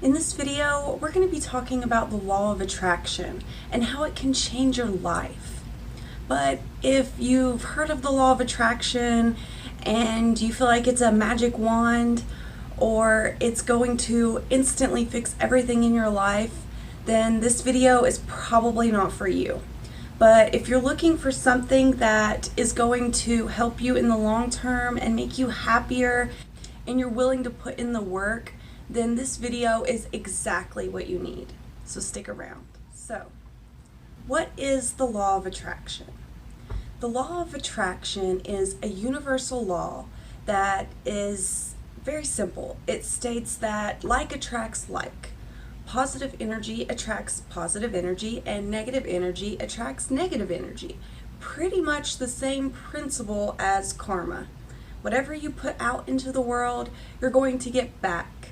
In this video, we're going to be talking about the law of attraction and how it can change your life. But if you've heard of the law of attraction and you feel like it's a magic wand or it's going to instantly fix everything in your life, then this video is probably not for you. But if you're looking for something that is going to help you in the long term and make you happier and you're willing to put in the work, then this video is exactly what you need. So stick around. So, what is the law of attraction? The law of attraction is a universal law that is very simple. It states that like attracts like. Positive energy attracts positive energy, and negative energy attracts negative energy. Pretty much the same principle as karma. Whatever you put out into the world, you're going to get back.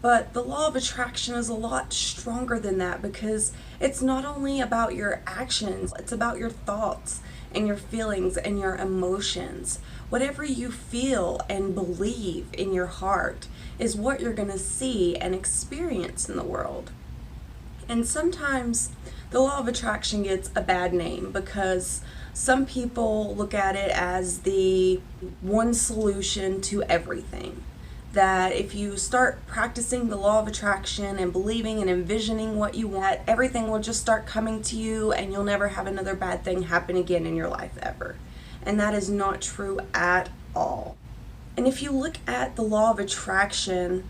But the law of attraction is a lot stronger than that because it's not only about your actions, it's about your thoughts and your feelings and your emotions. Whatever you feel and believe in your heart is what you're going to see and experience in the world. And sometimes the law of attraction gets a bad name because some people look at it as the one solution to everything. That if you start practicing the law of attraction and believing and envisioning what you want, everything will just start coming to you and you'll never have another bad thing happen again in your life ever. And that is not true at all. And if you look at the law of attraction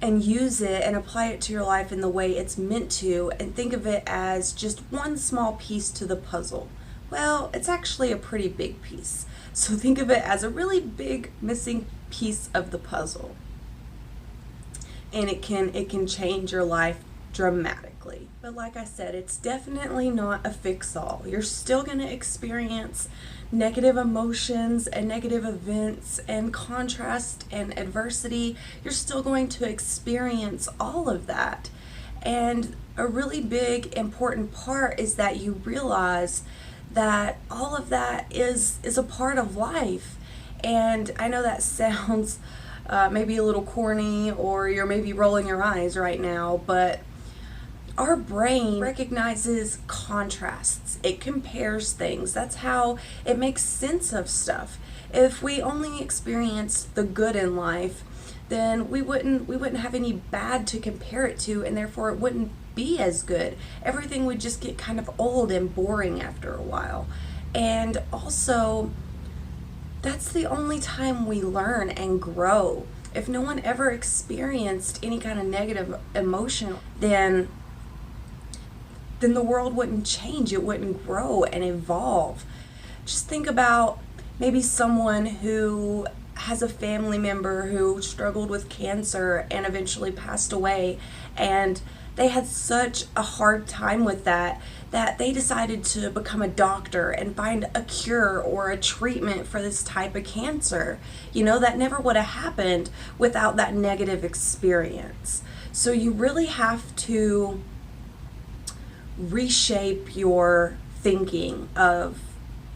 and use it and apply it to your life in the way it's meant to, and think of it as just one small piece to the puzzle, well, it's actually a pretty big piece. So think of it as a really big missing piece of the puzzle. And it can change your life dramatically. But like I said, it's definitely not a fix-all. You're still going to experience negative emotions and negative events and contrast and adversity. You're still going to experience all of that. And a really big important part is that you realize that all of that is a part of life. And I know that sounds maybe a little corny, or you're maybe rolling your eyes right now, but our brain recognizes contrasts. It compares things. That's how it makes sense of stuff. If we only experienced the good in life, then we wouldn't have any bad to compare it to, and therefore it wouldn't be as good. Everything would just get kind of old and boring after a while. And also, that's the only time we learn and grow. If no one ever experienced any kind of negative emotion, then the world wouldn't change. It wouldn't grow and evolve. Just think about maybe someone who has a family member who struggled with cancer and eventually passed away, and they had such a hard time with that they decided to become a doctor and find a cure or a treatment for this type of cancer. You know, that never would have happened without that negative experience. So you really have to reshape your thinking of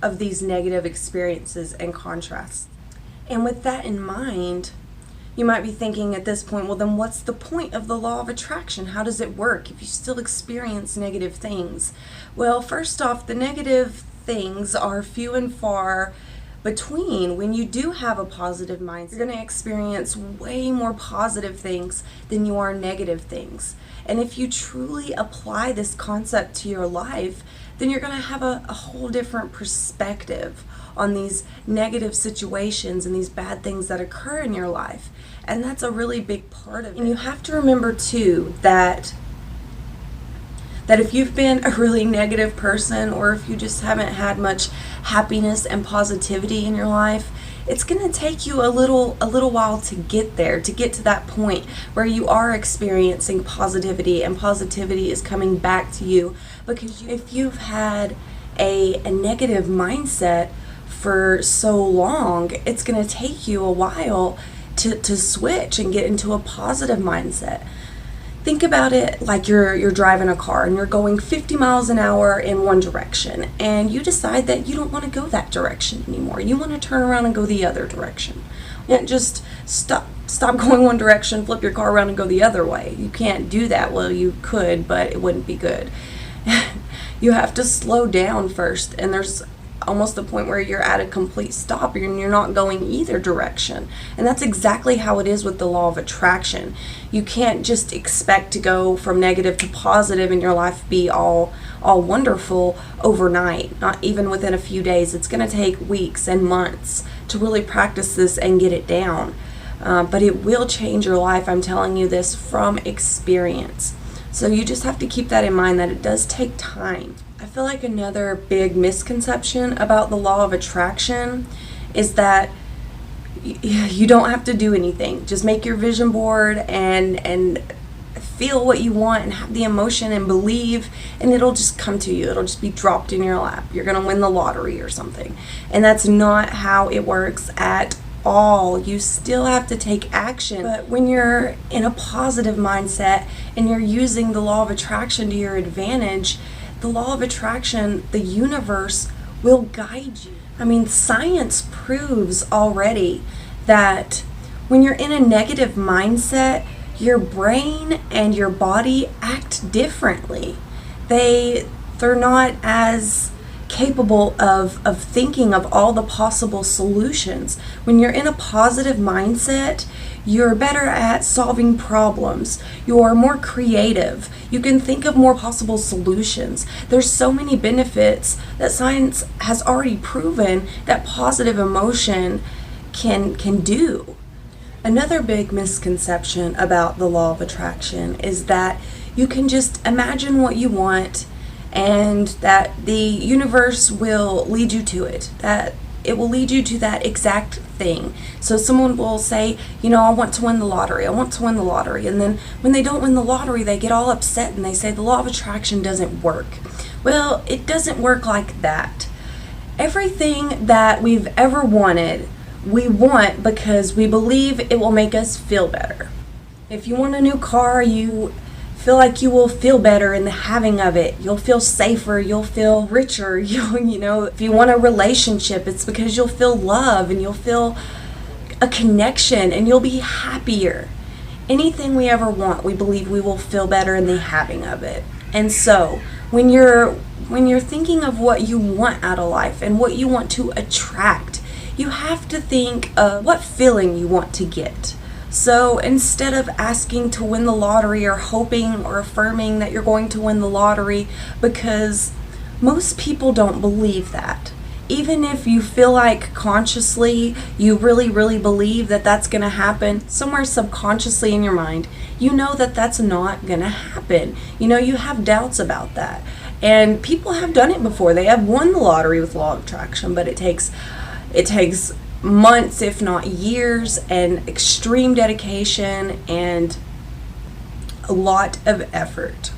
these negative experiences and contrasts. And with that in mind, you might be thinking at this point, well, then what's the point of the law of attraction? How does it work if you still experience negative things? Well, first off, the negative things are few and far between. When you do have a positive mindset, you're going to experience way more positive things than you are negative things. And if you truly apply this concept to your life, then you're going to have a whole different perspective on these negative situations and these bad things that occur in your life. And that's a really big part of it. And you have to remember too that if you've been a really negative person, or if you just haven't had much happiness and positivity in your life, it's going to take you a little while to get there, to get to that point where you are experiencing positivity and positivity is coming back to you. Because if you've had a negative mindset for so long, it's going to take you a while to switch and get into a positive mindset. Think about it like you're driving a car and you're going 50 miles an hour in one direction, and you decide that you don't want to go that direction anymore. You want to turn around and go the other direction. You can't just stop going one direction, flip your car around and go the other way. You can't do that. Well, you could, but it wouldn't be good. You have to slow down first, and there's almost the point where you're at a complete stop and you're not going either direction. And that's exactly how it is with the law of attraction. You can't just expect to go from negative to positive in your life, be all wonderful overnight, not even within a few days. It's going to take weeks and months to really practice this and get it down. But it will change your life. I'm telling you this from experience. So you just have to keep that in mind, that it does take time. I feel like another big misconception about the law of attraction is that you don't have to do anything. Just make your vision board and feel what you want and have the emotion and believe, and it'll just come to you. It'll just be dropped in your lap. You're going to win the lottery or something. And that's not how it works at all. You still have to take action. But when you're in a positive mindset and you're using the law of attraction to your advantage, the law of attraction, the universe will guide you. I mean, science proves already that when you're in a negative mindset, your brain and your body act differently. They're not as capable of thinking of all the possible solutions. When you're in a positive mindset, you're better at solving problems. You're more creative. You can think of more possible solutions. There's so many benefits that science has already proven that positive emotion can do. Another big misconception about the law of attraction is that you can just imagine what you want and that the universe will lead you to it, that it will lead you to that exact thing. So someone will say, I want to win the lottery. I want to win the lottery. And then when they don't win the lottery, they get all upset and they say the law of attraction doesn't work. Well, it doesn't work like that. Everything that we've ever wanted, we want because we believe it will make us feel better. If you want a new car, you feel like you will feel better in the having of it. You'll feel safer, you'll feel richer. If you want a relationship, it's because you'll feel love and you'll feel a connection and you'll be happier. Anything we ever want, we believe we will feel better in the having of it. And so when you're thinking of what you want out of life and what you want to attract, you have to think of what feeling you want to get. So instead of asking to win the lottery or hoping or affirming that you're going to win the lottery, because most people don't believe that. Even if you feel like consciously you really, really believe that that's going to happen, somewhere subconsciously in your mind, you know that that's not going to happen. You have doubts about that. And people have done it before. They have won the lottery with law of attraction, but it takes months, if not years, and extreme dedication and a lot of effort.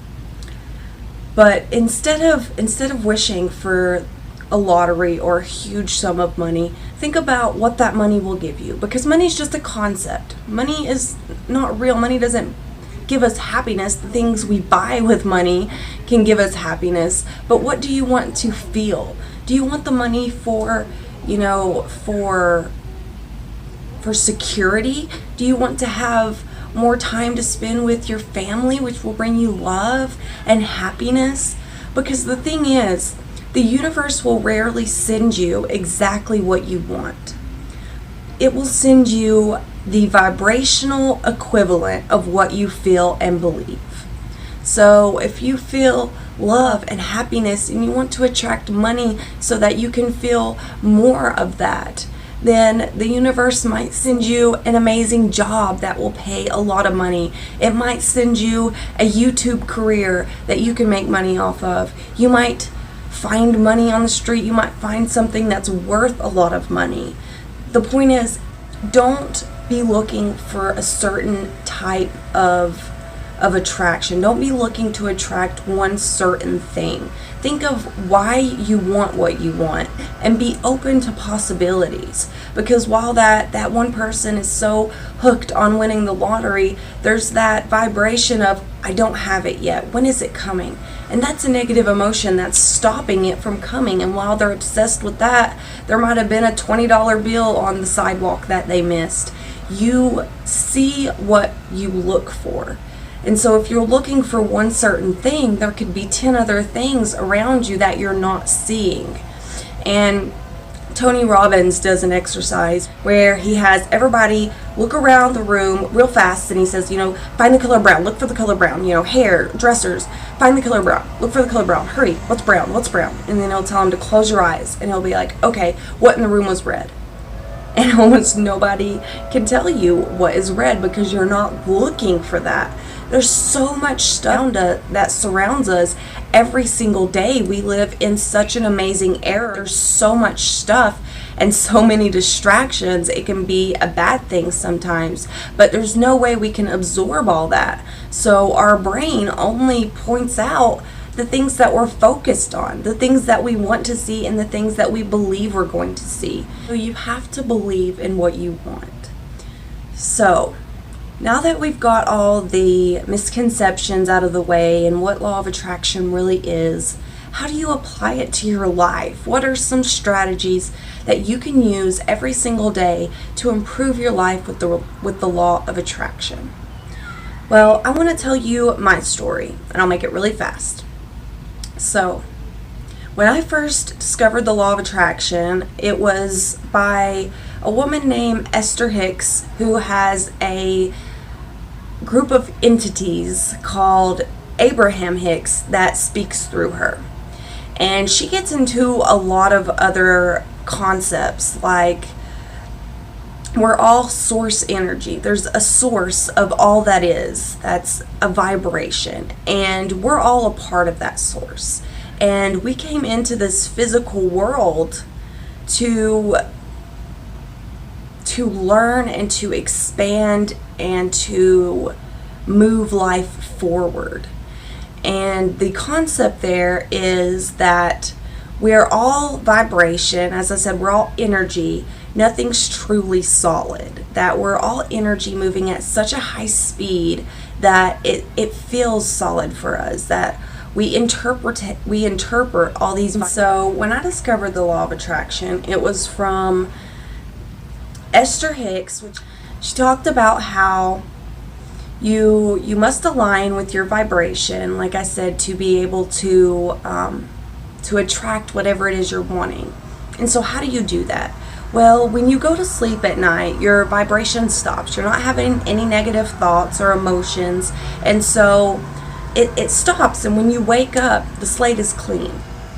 But instead of wishing for a lottery or a huge sum of money, think about what that money will give you, because money is just a concept. Money is not real. Money doesn't give us happiness. The things we buy with money can give us happiness, but what do you want to feel? Do you want the money for security? Do you want to have more time to spend with your family, which will bring you love and happiness? Because the thing is, the universe will rarely send you exactly what you want. It will send you the vibrational equivalent of what you feel and believe. So if you feel love and happiness and you want to attract money so that you can feel more of that, then the universe might send you an amazing job that will pay a lot of money. It might send you a YouTube career that you can make money off of. You might find money on the street. You might find something that's worth a lot of money. The point is, don't be looking for a certain type of attraction. Don't be looking to attract one certain thing. Think of why you want what you want and be open to possibilities. Because while that one person is so hooked on winning the lottery, there's that vibration of, I don't have it yet. When is it coming? And that's a negative emotion that's stopping it from coming. And while they're obsessed with that, there might have been a $20 bill on the sidewalk that they missed. You see what you look for. And so if you're looking for one certain thing, there could be 10 other things around you that you're not seeing. And Tony Robbins does an exercise where he has everybody look around the room real fast, and he says, find the color brown, look for the color brown, hair, dressers, find the color brown, look for the color brown, hurry, what's brown? And then he'll tell them to close your eyes, and he'll be like, okay, what in the room was red? And almost nobody can tell you what is red because you're not looking for that. There's so much stuff that surrounds us every single day. We live in such an amazing era. There's so much stuff and so many distractions. It can be a bad thing sometimes, but there's no way we can absorb all that. So our brain only points out the things that we're focused on, the things that we want to see, and the things that we believe we're going to see. So you have to believe in what you want. So now that we've got all the misconceptions out of the way and what law of attraction really is, how do you apply it to your life? What are some strategies that you can use every single day to improve your life with the law of attraction? Well, I want to tell you my story, and I'll make it really fast. So, when I first discovered the law of attraction, it was by a woman named Esther Hicks, who has a group of entities called Abraham Hicks that speaks through her. And she gets into a lot of other concepts, like we're all source energy. There's a source of all that is. That's a vibration. And we're all a part of that source. And we came into this physical world to learn and to expand and to move life forward. And the concept there is that we're all vibration. As I said, we're all energy. Nothing's truly solid. That we're all energy moving at such a high speed that it feels solid for us, that we interpret all these. So when I discovered the law of attraction, it was from Esther Hicks, which she talked about how you must align with your vibration, like I said, to be able to attract whatever it is you're wanting. And so how do you do that? Well, when you go to sleep at night, your vibration stops. You're not having any negative thoughts or emotions, and so it stops. And when you wake up, the slate is clean.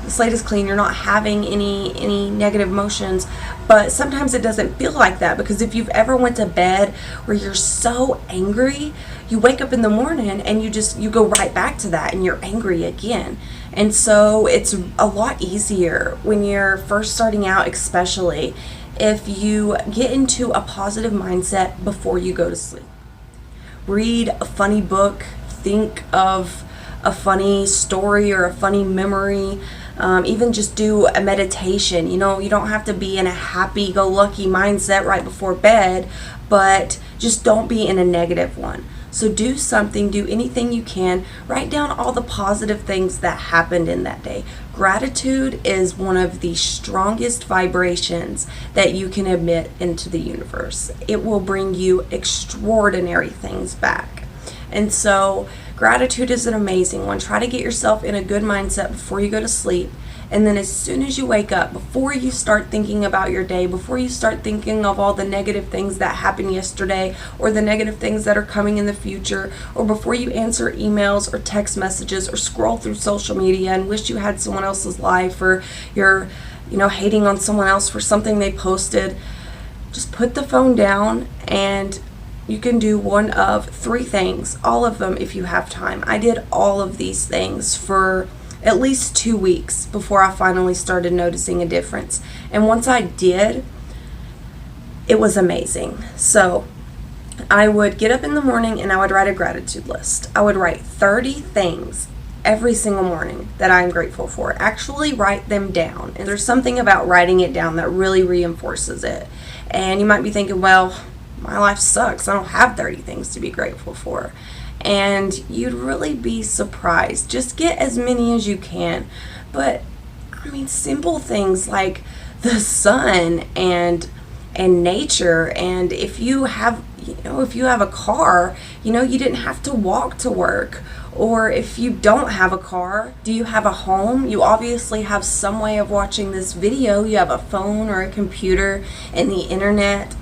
The slate is clean. You're not having any negative emotions. But sometimes it doesn't feel like that, because if you've ever went to bed where you're so angry, you wake up in the morning and you go right back to that and you're angry again. And so it's a lot easier when you're first starting out, especially if you get into a positive mindset before you go to sleep. Read a funny book, think of a funny story or a funny memory. Even just do a meditation. You don't have to be in a happy-go-lucky mindset right before bed, but just don't be in a negative one. So do something, do anything you can. Write down all the positive things that happened in that day. Gratitude is one of the strongest vibrations that you can emit into the universe. It will bring you extraordinary things back. And so gratitude is an amazing one. Try to get yourself in a good mindset before you go to sleep. And then as soon as you wake up, before you start thinking about your day, before you start thinking of all the negative things that happened yesterday or the negative things that are coming in the future, or before you answer emails or text messages or scroll through social media and wish you had someone else's life, or you're hating on someone else for something they posted, just put the phone down, and you can do one of three things, all of them if you have time. I did all of these things for at least 2 weeks before I finally started noticing a difference. And once I did, it was amazing. So I would get up in the morning and I would write a gratitude list. I would write 30 things every single morning that I'm grateful for. Actually write them down. And there's something about writing it down that really reinforces it. And you might be thinking, well, my life sucks. I don't have 30 things to be grateful for. And you'd really be surprised. Just get as many as you can. But I mean, simple things like the sun and nature, and if you have a car, you didn't have to walk to work. Or if you don't have a car, do you have a home? You obviously have some way of watching this video. You have a phone or a computer and the internet.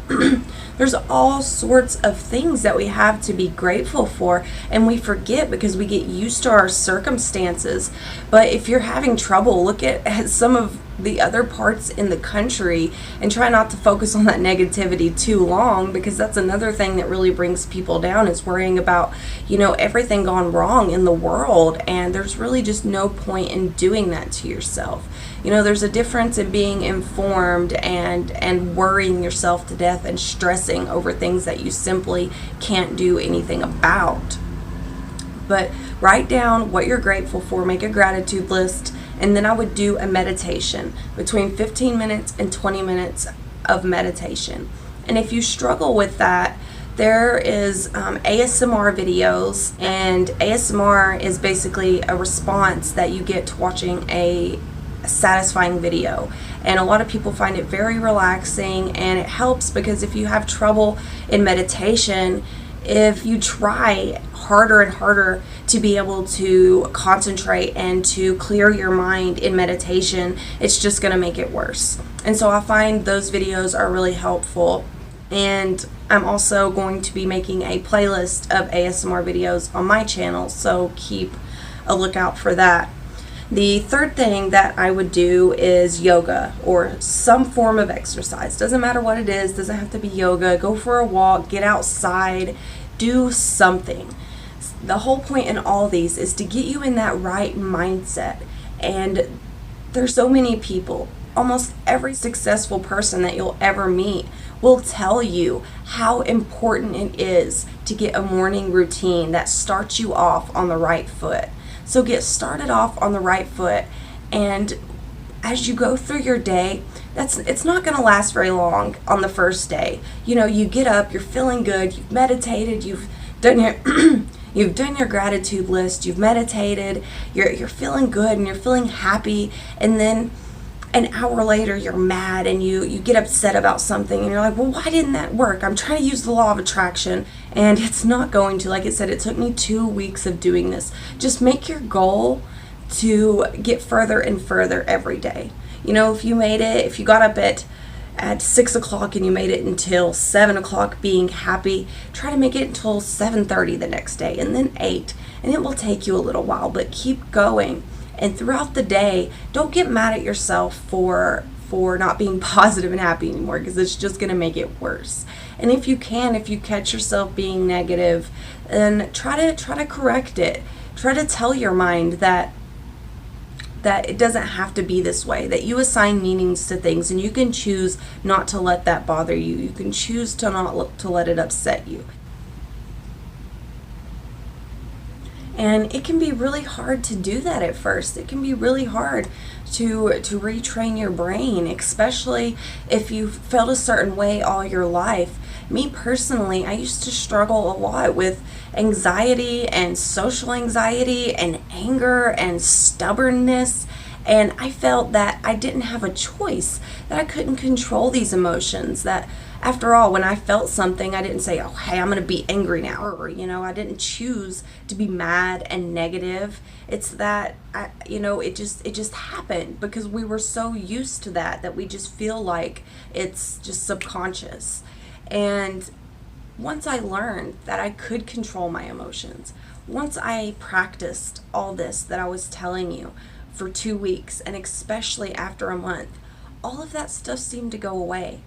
There's all sorts of things that we have to be grateful for, and we forget because we get used to our circumstances. But if you're having trouble, look at some of the other parts in the country and try not to focus on that negativity too long, because that's another thing that really brings people down, is worrying about everything gone wrong in the world. And there's really just no point in doing that to yourself. There's a difference in being informed and worrying yourself to death and stressing over things that you simply can't do anything about. But write down what you're grateful for, make a gratitude list, and then I would do a meditation, between 15 minutes and 20 minutes of meditation. And if you struggle with that, there is ASMR videos, and ASMR is basically a response that you get to watching a satisfying video. And a lot of people find it very relaxing, and it helps because if you have trouble in meditation, if you try harder and harder to be able to concentrate and to clear your mind in meditation, it's just going to make it worse. And so I find those videos are really helpful. And I'm also going to be making a playlist of ASMR videos on my channel, so keep a lookout for that. The third thing that I would do is yoga or some form of exercise. Doesn't matter what it is, doesn't have to be yoga. Go for a walk, get outside, do something. The whole point in all these is to get you in that right mindset. And there's so many people, almost every successful person that you'll ever meet will tell you how important it is to get a morning routine that starts you off on the right foot. So get started off on the right foot, and as you go through your day, it's not going to last very long on the first day. You get up, you're feeling good, you've meditated, you've done your gratitude list, you've meditated, you're feeling good and you're feeling happy, and then an hour later you're mad and you get upset about something, and you're like, well, why didn't that work? I'm trying to use the law of attraction and it's not going to. Like I said, it took me 2 weeks of doing this. Just make your goal to get further and further every day. If you got up at 6 o'clock and you made it until 7 o'clock being happy, try to make it until 7:30 the next day, and then 8, and it will take you a little while, but keep going. And throughout the day, don't get mad at yourself for not being positive and happy anymore, because it's just going to make it worse. And if you catch yourself being negative, then try to correct it. Try to tell your mind that it doesn't have to be this way, that you assign meanings to things, and you can choose not to let that bother you. You can choose to not to let it upset you. And it can be really hard to do that at first. It can be really hard to retrain your brain, especially if you felt a certain way all your life. Me personally, I used to struggle a lot with anxiety and social anxiety and anger and stubbornness. And I felt that I didn't have a choice, that I couldn't control these emotions, that after all, when I felt something, I didn't say, oh, hey, I'm going to be angry now. Or, I didn't choose to be mad and negative. It's that, it just happened because we were so used to that we just feel like it's just subconscious. And once I learned that I could control my emotions, once I practiced all this that I was telling you for 2 weeks, and especially after a month, all of that stuff seemed to go away.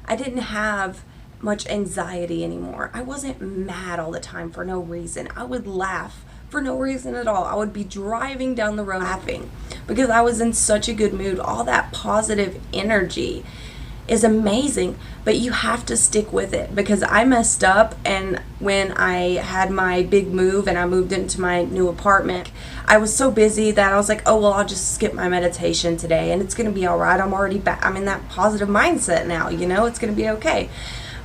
I didn't have much anxiety anymore. I wasn't mad all the time for no reason. I would laugh for no reason at all. I would be driving down the road laughing because I was in such a good mood. All that positive energy is amazing, but you have to stick with it, because I messed up, and when I had my big move and I moved into my new apartment, I was so busy that I was like, oh well, I'll just skip my meditation today and it's gonna be all right. I'm already back. I'm in that positive mindset now, it's gonna be okay.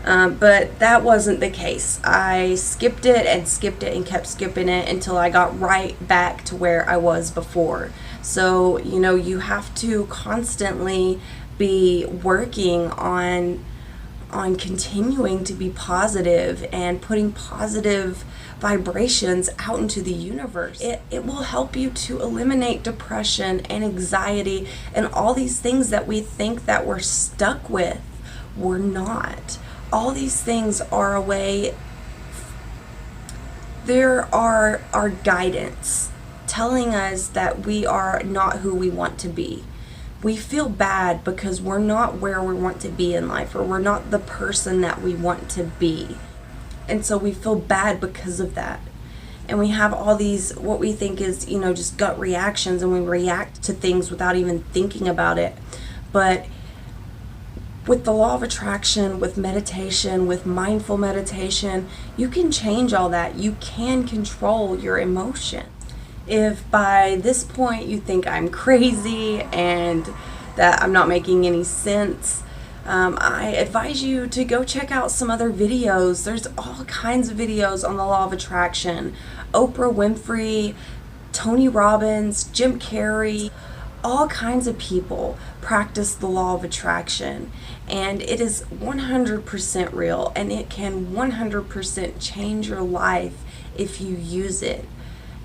But that wasn't the case. I skipped it and skipped it and kept skipping it until I got right back to where I was before. So, you have to constantly be working on continuing to be positive and putting positive vibrations out into the universe. It will help you to eliminate depression and anxiety and all these things that we think that we're stuck with. We're not. All these things are a way, there are our guidance telling us that we are not who we want to be. We feel bad because we're not where we want to be in life, or we're not the person that we want to be. And so we feel bad because of that. And we have all these, what we think is, just gut reactions, and we react to things without even thinking about it. But with the law of attraction, with meditation, with mindful meditation, you can change all that. You can control your emotion. If by this point you think I'm crazy and that I'm not making any sense, I advise you to go check out some other videos. There's all kinds of videos on the law of attraction. Oprah Winfrey, Tony Robbins, Jim Carrey, all kinds of people practice the law of attraction, and it is 100% real, and it can 100% change your life if you use it.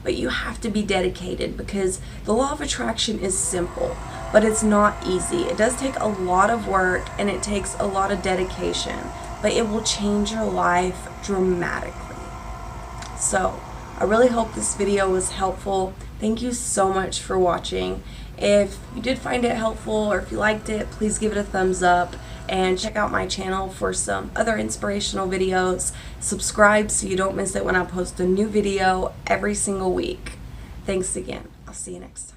But you have to be dedicated, because the law of attraction is simple, but it's not easy. It does take a lot of work and it takes a lot of dedication, but it will change your life dramatically. So I really hope this video was helpful. Thank you so much for watching. If you did find it helpful, or if you liked it, please give it a thumbs up, and check out my channel for some other inspirational videos. Subscribe so you don't miss it when I post a new video every single week. Thanks again. I'll see you next time.